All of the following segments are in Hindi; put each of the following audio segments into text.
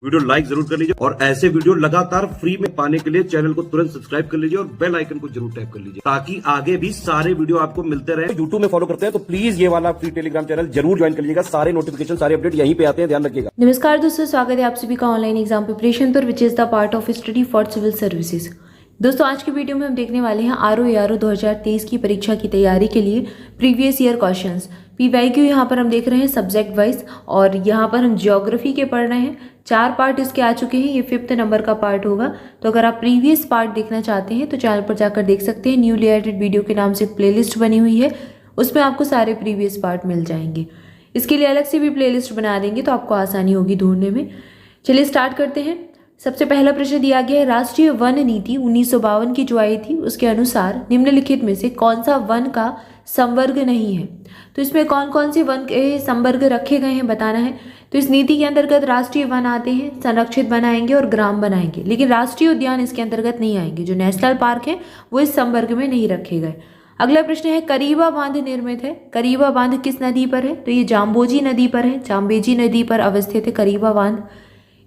वीडियो लाइक जरूर कर लीजिए और ऐसे वीडियो लगातार फ्री में पाने के लिए चैनल को तुरंत सब्सक्राइब कर लीजिए और बेल आइकन को जरूर टैप कर लीजिए ताकि आगे भी सारे वीडियो आपको मिलते रहे। यूट्यूब में फॉलो करते हैं तो प्लीज ये वाला फ्री टेलीग्राम चैनल जरूर ज्वाइन कर लीजिएगा। सारे नोटिफिकेशन सारे अपडेट यहीं पे आते हैं, ध्यान रखिएगा। नमस्कार दोस्तों, स्वागत है आप सभी का ऑनलाइन एग्जाम प्रिपरेशन पर, which is the part of study for civil services. दोस्तों आज की वीडियो में हम देखने वाले हैं आरओ 2023 की परीक्षा की तैयारी के लिए प्रीवियस ईयर क्वेश्चंस पीवाईक्यू। यहाँ पर हम देख रहे हैं सब्जेक्ट वाइज और यहाँ पर हम ज्योग्राफी के पढ़ रहे हैं। 4 पार्ट इसके आ चुके हैं, ये 5th नंबर का पार्ट होगा। तो अगर आप प्रीवियस पार्ट देखना चाहते हैं तो चैनल पर जाकर देख सकते हैं। न्यूली एडेड वीडियो के नाम से प्लेलिस्ट बनी हुई है, उसमें आपको सारे प्रीवियस पार्ट मिल जाएंगे। इसके लिए अलग से भी प्लेलिस्ट बना देंगे तो आपको आसानी होगी ढूंढने में। चलिए स्टार्ट करते हैं। सबसे पहला प्रश्न दिया गया है, राष्ट्रीय वन नीति 1952 की जो आई थी उसके अनुसार निम्नलिखित में से कौन सा वन का संवर्ग नहीं है। तो इसमें कौन कौन से वन के संवर्ग रखे गए हैं बताना है। तो इस नीति के अंतर्गत राष्ट्रीय वन आते हैं, संरक्षित वन आएंगे और ग्राम वन आएंगे, लेकिन राष्ट्रीय उद्यान इसके अंतर्गत नहीं आएंगे। जो नेशनल पार्क है वो इस संवर्ग में नहीं रखे गए। अगला प्रश्न है, करीबा बांध निर्मित है। करीबा बांध किस नदी पर है? तो ये जाम्बोजी नदी पर है, जाम्बेजी नदी पर अवस्थित है करीबा बांध।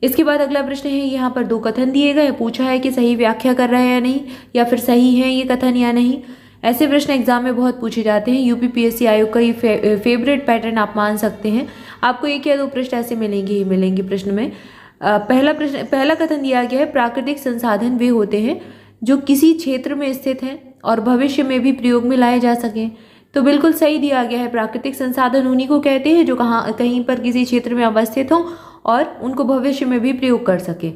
इसके बाद अगला प्रश्न है, यहाँ पर 2 कथन दिए गए, पूछा है कि सही व्याख्या कर रहे हैं या नहीं, या फिर सही है ये कथन या नहीं। ऐसे प्रश्न एग्जाम में बहुत पूछे जाते हैं। यूपीपीएससी आयोग का ये फेवरेट पैटर्न आप मान सकते हैं। आपको 1 या 2 प्रश्न ऐसे मिलेंगे ही मिलेंगे प्रश्न में। पहला कथन दिया गया है, प्राकृतिक संसाधन वे होते हैं जो किसी क्षेत्र में स्थित हैं और भविष्य में भी प्रयोग में लाए जा सकें। तो बिल्कुल सही दिया गया है। प्राकृतिक संसाधन उन्हीं को कहते हैं जो कहीं पर किसी क्षेत्र में अवस्थित हों और उनको भविष्य में भी प्रयोग कर सके।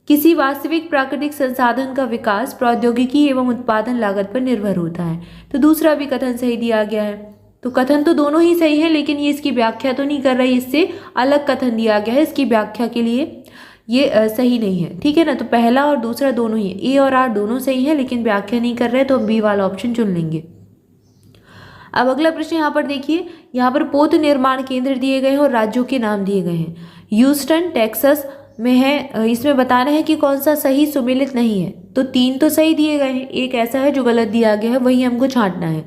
किसी वास्तविक प्राकृतिक संसाधन का विकास प्रौद्योगिकी एवं उत्पादन लागत पर निर्भर होता है। तो दूसरा भी कथन सही दिया गया है। तो कथन तो दोनों ही सही है, लेकिन ये इसकी व्याख्या तो नहीं कर रही, इससे अलग कथन दिया गया है इसकी व्याख्या के लिए। ये सही नहीं है, ठीक है ना। तो पहला और दूसरा दोनों ही, ए और आर दोनों सही है, लेकिन व्याख्या नहीं कर रहे तो हम बी वाला ऑप्शन चुन लेंगे। अब अगला प्रश्न यहाँ पर देखिए, यहाँ पर पोत निर्माण केंद्र दिए गए हैं और राज्यों के नाम दिए गए हैं। ह्यूस्टन टेक्सास में है। इसमें बताना है कि कौन सा सही सुमेलित नहीं है। तो 3 तो सही दिए गए हैं, एक ऐसा है जो गलत दिया गया है, वही हमको छांटना है।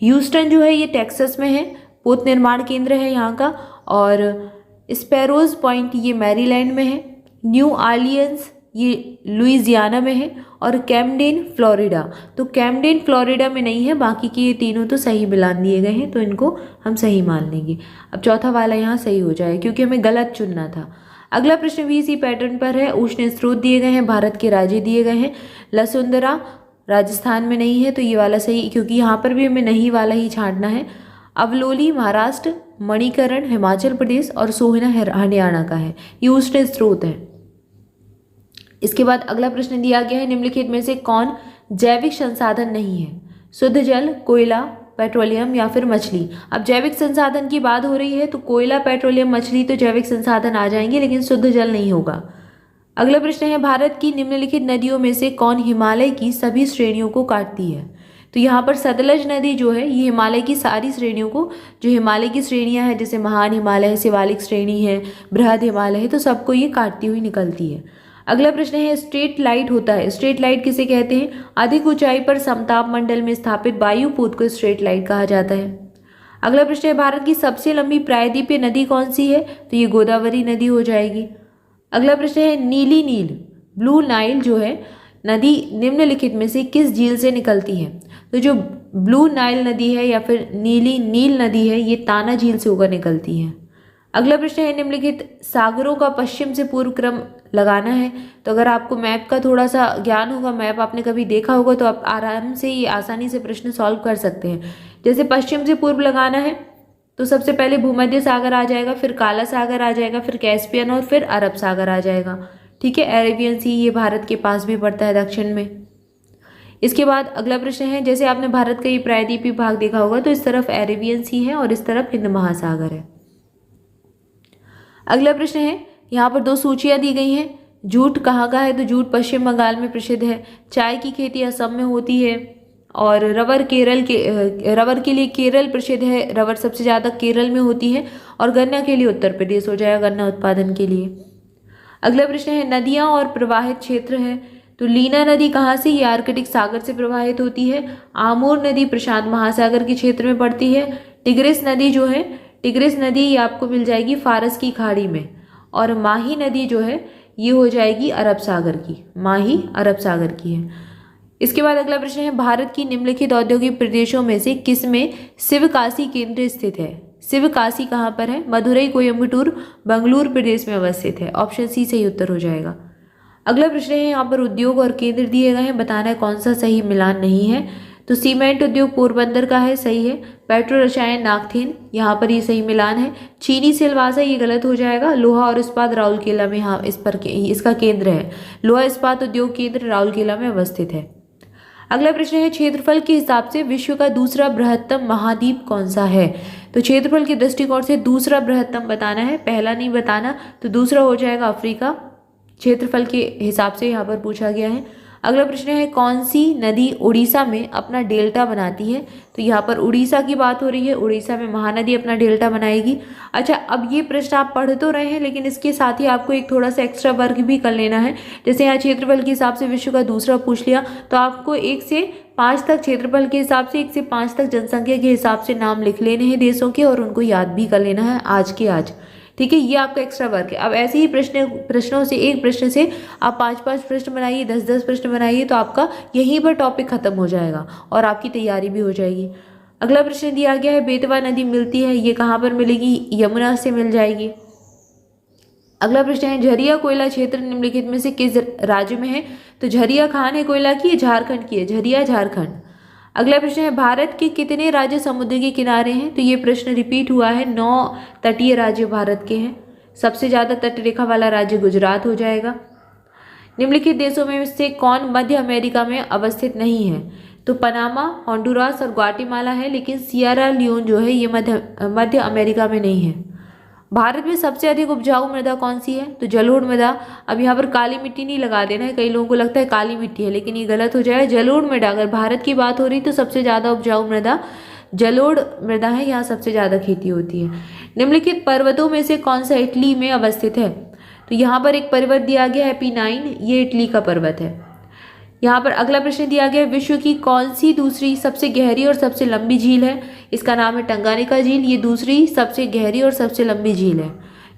ह्यूस्टन जो है ये टेक्सास में है, पोत निर्माण केंद्र है यहाँ का। और स्पैरोज पॉइंट ये मैरीलैंड में है। न्यू ऑरलियंस ये लुइजियाना में है। और कैमडेन फ्लोरिडा, तो कैमडेन फ्लोरिडा में नहीं है, बाकी के ये तीनों तो सही मिलान दिए गए हैं, तो इनको हम सही मान लेंगे। अब चौथा वाला यहाँ सही हो जाए क्योंकि हमें गलत चुनना था। अगला प्रश्न भी इसी पैटर्न पर है। उष्ण स्रोत दिए गए हैं, भारत के राज्य दिए गए हैं। लसुंदरा राजस्थान में नहीं है, तो ये वाला सही, क्योंकि यहाँ पर भी हमें नहीं वाला ही छांटना है। अवलोली महाराष्ट्र, मणिकरण हिमाचल प्रदेश और सोहना हरियाणा का है। ये उष्ण स्रोत है। इसके बाद अगला प्रश्न दिया गया है, निम्नलिखित में से कौन जैविक संसाधन नहीं है? शुद्ध जल, कोयला, पेट्रोलियम या फिर मछली। अब जैविक संसाधन की बात हो रही है तो कोयला, पेट्रोलियम, मछली तो जैविक संसाधन आ जाएंगे, लेकिन शुद्ध जल नहीं होगा। अगला प्रश्न है, भारत की निम्नलिखित नदियों में से कौन हिमालय की सभी श्रेणियों को काटती है? तो यहाँ पर सतलज नदी जो है ये हिमालय की सारी श्रेणियों को, जो हिमालय की श्रेणियाँ हैं जैसे महान हिमालय है, शिवालिक श्रेणी है, बृहद हिमालय है, तो सबको ये काटती हुई निकलती है। अगला प्रश्न है, स्ट्रेट लाइट होता है। स्ट्रेट लाइट किसे कहते हैं? अधिक ऊंचाई पर समताप मंडल में स्थापित वायुपूत को स्ट्रेट लाइट कहा जाता है। अगला प्रश्न है, भारत की सबसे लंबी प्रायद्वीपीय नदी कौन सी है? तो ये गोदावरी नदी हो जाएगी। अगला प्रश्न है, नीली नील, ब्लू नाइल जो है नदी निम्नलिखित में से किस झील से निकलती है? तो जो ब्लू नाइल नदी है या फिर नीली नील नदी है ये ताना झील से होकर निकलती है। अगला प्रश्न है, निम्नलिखित सागरों का पश्चिम से पूर्व क्रम लगाना है। तो अगर आपको मैप का थोड़ा सा ज्ञान होगा, मैप आपने कभी देखा होगा, तो आप आराम से ये आसानी से प्रश्न सॉल्व कर सकते हैं। जैसे पश्चिम से पूर्व लगाना है तो सबसे पहले भूमध्य सागर आ जाएगा, फिर काला सागर आ जाएगा, फिर कैस्पियन और फिर अरब सागर आ जाएगा, ठीक है। अरेबियन सी ये भारत के पास भी पड़ता है, दक्षिण में। इसके बाद अगला प्रश्न है, जैसे आपने भारत का ये प्रायद्वीपीय भाग देखा होगा तो इस तरफ अरेबियन सी है और इस तरफ हिंद महासागर है। अगला प्रश्न है, यहाँ पर 2 सूचियाँ दी गई हैं। जूट कहाँ का है? तो जूट पश्चिम बंगाल में प्रसिद्ध है। चाय की खेती असम में होती है। और रबर के लिए केरल प्रसिद्ध है, रबर सबसे ज़्यादा केरल में होती है। और गन्ना के लिए उत्तर प्रदेश हो जाएगा, गन्ना उत्पादन के लिए। अगला प्रश्न है, नदियाँ और प्रवाहित क्षेत्र है। तो लीना नदी कहाँ से? ये आर्कटिक सागर से प्रवाहित होती है। आमूर नदी प्रशांत महासागर के क्षेत्र में पड़ती है। टिग्रिस नदी जो है, टिग्रिस नदी ये आपको मिल जाएगी फारस की खाड़ी में। और माही नदी जो है ये हो जाएगी अरब सागर की, माही अरब सागर की है। इसके बाद अगला प्रश्न है, भारत की निम्नलिखित औद्योगिक प्रदेशों में से किसमें शिवकाशी केंद्र स्थित है? शिवकाशी कहाँ पर है? मदुरई, कोयम्बटूर, बंगलुरु प्रदेश में अवस्थित है। ऑप्शन सी सही उत्तर हो जाएगा। अगला प्रश्न है, यहाँ पर उद्योग और केंद्र दिए गए हैं, बताना है कौन सा सही मिलान नहीं है। तो सीमेंट उद्योग पोरबंदर का है, सही है। पेट्रो रसायन नागथेन, यहाँ पर ये सही मिलान है। चीनी सिलवासा ये गलत हो जाएगा। लोहा और इस्पात राउरकेला में, हाँ इसका केंद्र है। लोहा इस्पात उद्योग केंद्र राउरकेला में अवस्थित है। अगला प्रश्न है, क्षेत्रफल के हिसाब से विश्व का दूसरा बृहत्तम महाद्वीप कौन सा है? तो क्षेत्रफल के दृष्टिकोण से दूसरा बृहत्तम बताना है, पहला नहीं बताना। तो दूसरा हो जाएगा अफ्रीका, क्षेत्रफल के हिसाब से यहाँ पर पूछा गया है। अगला प्रश्न है, कौन सी नदी उड़ीसा में अपना डेल्टा बनाती है? तो यहाँ पर उड़ीसा की बात हो रही है, उड़ीसा में महानदी अपना डेल्टा बनाएगी। अच्छा, अब ये प्रश्न आप पढ़ तो रहे हैं, लेकिन इसके साथ ही आपको एक थोड़ा सा एक्स्ट्रा वर्क भी कर लेना है। जैसे यहाँ क्षेत्रफल के हिसाब से विश्व का दूसरा पूछ लिया, तो आपको 1 से 5 तक क्षेत्रफल के हिसाब से, 1 से 5 तक जनसंख्या के हिसाब से नाम लिख लेने हैं देशों के, और उनको याद भी कर लेना है आज के आज। ठीक है, ये आपका एक्स्ट्रा वर्क है। अब ऐसे ही प्रश्नों से, एक प्रश्न से आप 5-5 प्रश्न बनाइए, 10-10 प्रश्न बनाइए, तो आपका यहीं पर टॉपिक खत्म हो जाएगा और आपकी तैयारी भी हो जाएगी। अगला प्रश्न दिया गया है, बेतवा नदी मिलती है, ये कहाँ पर मिलेगी? यमुना से मिल जाएगी। अगला प्रश्न है, झरिया कोयला क्षेत्र निम्नलिखित में से किस राज्य में है? तो झरिया खान है कोयला की, झारखंड की है, झरिया झारखंड। अगला प्रश्न है, भारत के कितने राज्य समुद्र के किनारे हैं? तो ये प्रश्न रिपीट हुआ है, 9 तटीय राज्य भारत के हैं। सबसे ज़्यादा तटरेखा वाला राज्य गुजरात हो जाएगा। निम्नलिखित देशों में से कौन मध्य अमेरिका में अवस्थित नहीं है? तो पनामा, होंडुरास और ग्वाटेमाला है, लेकिन सियरा लियोन जो है ये मध्य अमेरिका में नहीं है। भारत में सबसे अधिक उपजाऊ मृदा कौन सी है? तो जलोढ़ मृदा। अब यहाँ पर काली मिट्टी नहीं लगा देना है, कई लोगों को लगता है काली मिट्टी है, लेकिन ये गलत हो जाएगा। जलोढ़ मृदा, अगर भारत की बात हो रही तो सबसे ज़्यादा उपजाऊ मृदा जलोढ़ मृदा है, यहाँ सबसे ज़्यादा खेती होती है। निम्नलिखित पर्वतों में से कौन सा इटली में अवस्थित है? तो यहाँ पर एक पर्वत दिया गया है P9, ये इटली का पर्वत है। यहाँ पर अगला प्रश्न दिया गया है, विश्व की कौन सी दूसरी सबसे गहरी और सबसे लंबी झील है? इसका नाम है टंगानिका झील, ये दूसरी सबसे गहरी और सबसे लंबी झील है।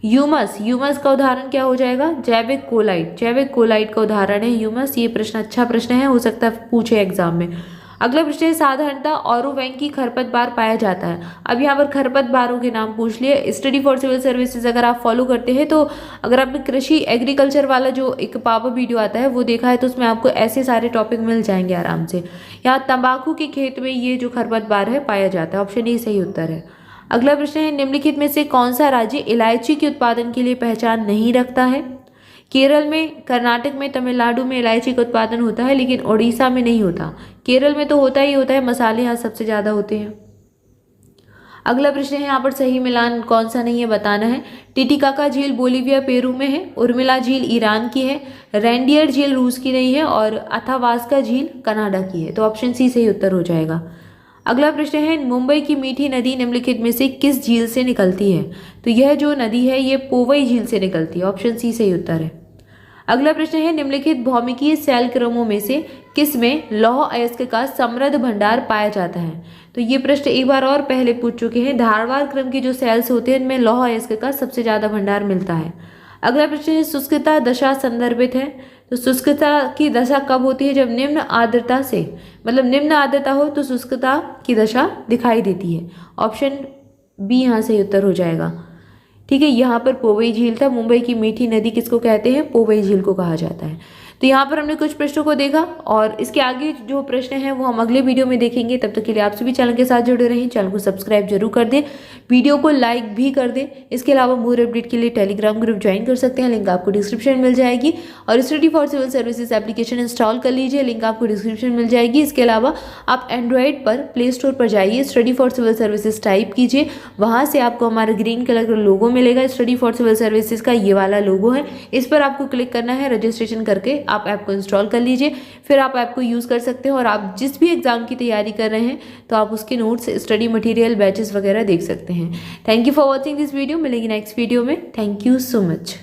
ह्यूमस का उदाहरण क्या हो जाएगा? जैविक कोलाइट का उदाहरण है ह्यूमस। ये प्रश्न अच्छा प्रश्न है, हो सकता है पूछे एग्जाम में। अगला प्रश्न है, साधारणतः ऑरोवैंकी खरपतवार पाया जाता है। अब यहाँ पर खरपतवारों के नाम पूछ लिए। स्टडी फॉर सिविल सर्विसेज अगर आप फॉलो करते हैं, तो अगर आपने कृषि एग्रीकल्चर वाला जो एक पावर वीडियो आता है वो देखा है, तो उसमें आपको ऐसे सारे टॉपिक मिल जाएंगे आराम से। यहाँ तंबाकू के खेत में ये जो खरपतवार है पाया जाता है। ऑप्शन ए सही उत्तर है। अगला प्रश्न है, निम्नलिखित में से कौन सा राज्य इलायची के उत्पादन के लिए पहचान नहीं रखता है? केरल में, कर्नाटक में, तमिलनाडु में इलायची का उत्पादन होता है, लेकिन उड़ीसा में नहीं होता। केरल में तो होता ही होता है, मसाले यहाँ सबसे ज़्यादा होते हैं। अगला प्रश्न है, यहाँ पर सही मिलान कौन सा नहीं है बताना है। टिटिकाका झील बोलीविया पेरू में है, उर्मिला झील ईरान की है, रेंडियर झील रूस की नहीं है, और अथावास्का झील कनाडा की है। तो ऑप्शन सी सही उत्तर हो जाएगा। अगला प्रश्न है, मुंबई की मीठी नदी निम्नलिखित में से किस झील से निकलती है? तो यह जो नदी है ये पोवई झील से निकलती है। ऑप्शन सी सही उत्तर है। अगला प्रश्न है, निम्नलिखित भौमिकीय शैल क्रमों में से किसमें लौह अयस्क का समृद्ध भंडार पाया जाता है? तो ये प्रश्न एक बार और पहले पूछ चुके हैं। धारवाड़ क्रम के जो सेल्स होते हैं इनमें लौह अयस्क का सबसे ज्यादा भंडार मिलता है। अगला प्रश्न है, शुष्कता दशा संदर्भित है। तो शुष्कता की दशा कब होती है? जब निम्न आर्द्रता से, मतलब निम्न आर्द्रता हो तो शुष्कता की दशा दिखाई देती है। ऑप्शन बी यहाँ सही उत्तर हो जाएगा। ठीक है, यहाँ पर पोवई झील था। मुंबई की मीठी नदी किसको कहते हैं? पोवई झील को कहा जाता है। तो यहाँ पर हमने कुछ प्रश्नों को देखा, और इसके आगे जो प्रश्न है वो हम अगले वीडियो में देखेंगे। तब तक के लिए आप सभी चैनल के साथ जुड़े रहें, चैनल को सब्सक्राइब जरूर कर दें, वीडियो को लाइक भी कर दें। इसके अलावा मोर अपडेट के लिए टेलीग्राम ग्रुप ज्वाइन कर सकते हैं, लिंक आपको डिस्क्रिप्शन मिल जाएगी। और study for civil services application install कर लीजिए, लिंक आपको डिस्क्रिप्शन मिल जाएगी। इसके अलावा आप एंड्रॉइड पर प्ले स्टोर पर जाइए, study for civil services type कीजिए, वहाँ से आपको हमारा ग्रीन कलर का लोगो मिलेगा। स्टडी फॉर सिविल सर्विसेज का ये वाला लोगो है, इस पर आपको क्लिक करना है। रजिस्ट्रेशन करके आप ऐप को इंस्टॉल कर लीजिए, फिर आप ऐप को यूज़ कर सकते हैं। और आप जिस भी एग्जाम की तैयारी कर रहे हैं तो आप उसके नोट्स, स्टडी मटेरियल, बैचेस वगैरह देख सकते हैं। Thank you for watching this video. मिलेंगे नेक्स्ट वीडियो में। Thank you so much.